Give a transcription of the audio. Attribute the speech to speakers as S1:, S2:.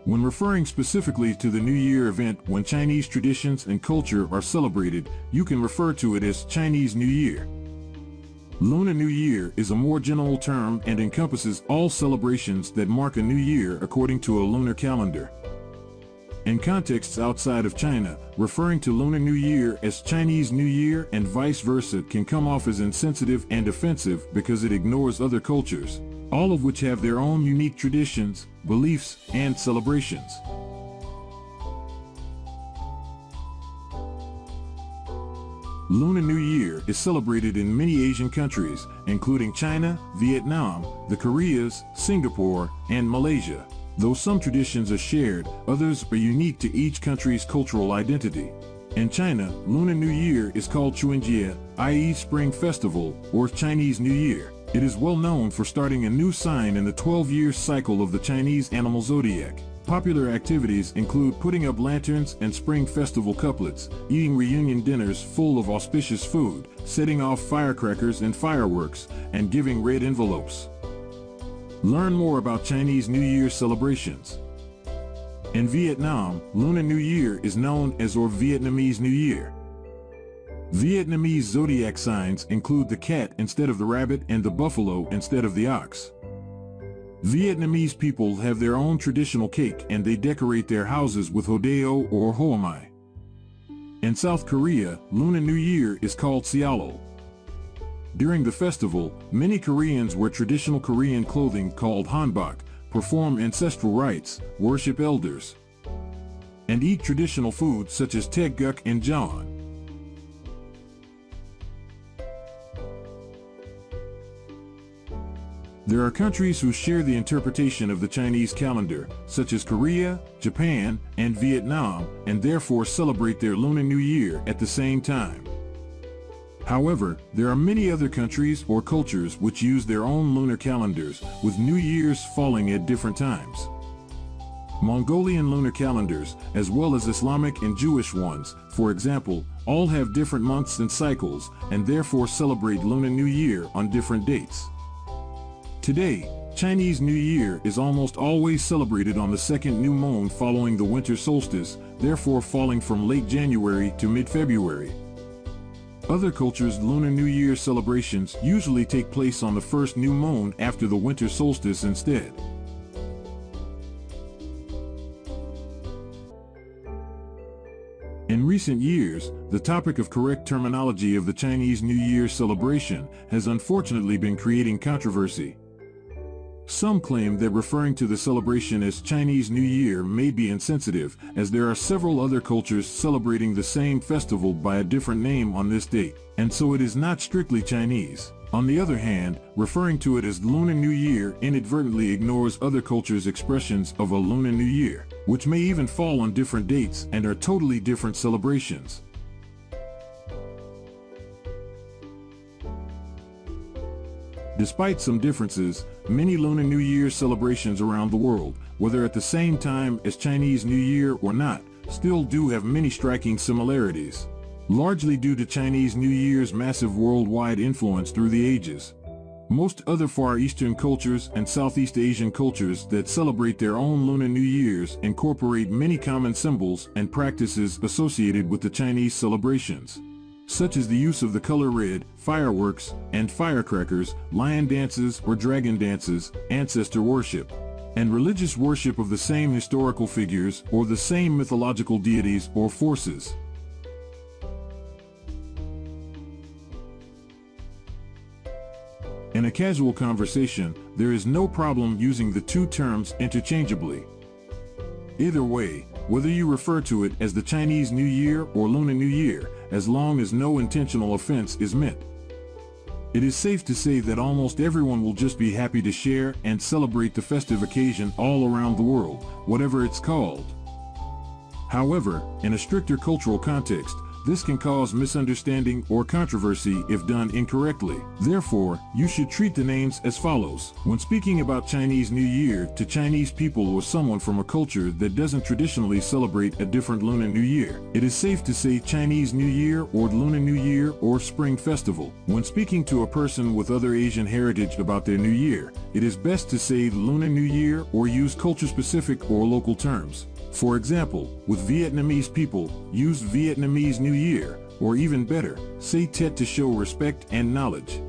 S1: When referring specifically to the New Year event when Chinese traditions and culture are celebrated, you can refer to it as Chinese New Year. Lunar New Year is a more general term and encompasses all celebrations that mark a new year according to a lunar calendar. In contexts outside of China, referring to Lunar New Year as Chinese New Year and vice versa can come off as insensitive and offensive because it ignores other cultures, all of which have their own unique traditions, beliefs, and celebrations. Lunar New Year is celebrated in many Asian countries, including China, Vietnam, the Koreas, Singapore, and Malaysia. Though some traditions are shared, others are unique to each country's cultural identity. In China, Lunar New Year is called Chuanjie, i.e. Spring Festival, or Chinese New Year. It is well known for starting a new sign in the 12-year cycle of the Chinese animal zodiac. Popular activities include putting up lanterns and spring festival couplets, eating reunion dinners full of auspicious food, setting off firecrackers and fireworks, and giving red envelopes. Learn more about Chinese New Year celebrations. In Vietnam, Lunar New Year is known as or Vietnamese New Year. Vietnamese zodiac signs include the cat instead of the rabbit and the buffalo instead of the ox. Vietnamese people have their own traditional cake and they decorate their houses with hodeo or hoa mai. In South Korea, Lunar New Year is called Seollal. During the festival, many Koreans wear traditional Korean clothing called hanbok, perform ancestral rites, worship elders, and eat traditional foods such as taeguk and jeon. There are countries who share the interpretation of the Chinese calendar, such as Korea, Japan, and Vietnam, and therefore celebrate their Lunar New Year at the same time. However, there are many other countries or cultures which use their own lunar calendars, with New Year's falling at different times. Mongolian lunar calendars, as well as Islamic and Jewish ones, for example, all have different months and cycles, and therefore celebrate Lunar New Year on different dates. Today, Chinese New Year is almost always celebrated on the second new moon following the winter solstice, therefore falling from late January to mid-February. Other cultures' Lunar New Year celebrations usually take place on the first new moon after the winter solstice instead. In recent years, the topic of correct terminology of the Chinese New Year celebration has unfortunately been creating controversy. Some claim that referring to the celebration as Chinese New Year may be insensitive, as there are several other cultures celebrating the same festival by a different name on this date, and so it is not strictly Chinese. On the other hand, referring to it as Lunar New Year inadvertently ignores other cultures' expressions of a Lunar New Year, which may even fall on different dates and are totally different celebrations. Despite some differences, many Lunar New Year celebrations around the world, whether at the same time as Chinese New Year or not, still do have many striking similarities, largely due to Chinese New Year's massive worldwide influence through the ages. Most other Far Eastern cultures and Southeast Asian cultures that celebrate their own Lunar New Years incorporate many common symbols and practices associated with the Chinese celebrations, such as the use of the color red, fireworks, and firecrackers, lion dances or dragon dances, ancestor worship, and religious worship of the same historical figures or the same mythological deities or forces. In a casual conversation, there is no problem using the two terms interchangeably. Either way, whether you refer to it as the Chinese New Year or Lunar New Year, as long as no intentional offense is meant. It is safe to say that almost everyone will just be happy to share and celebrate the festive occasion all around the world, whatever it's called. However, in a stricter cultural context, This can cause misunderstanding or controversy if done incorrectly. Therefore, you should treat the names as follows. When speaking about Chinese New Year to Chinese people or someone from a culture that doesn't traditionally celebrate a different Lunar New Year, it is safe to say Chinese New Year or Lunar New Year or Spring Festival. When speaking to a person with other Asian heritage about their New Year, it is best to say Lunar New Year or use culture-specific or local terms. For example, with Vietnamese people, use Vietnamese New Year, or even better, say Tet to show respect and knowledge.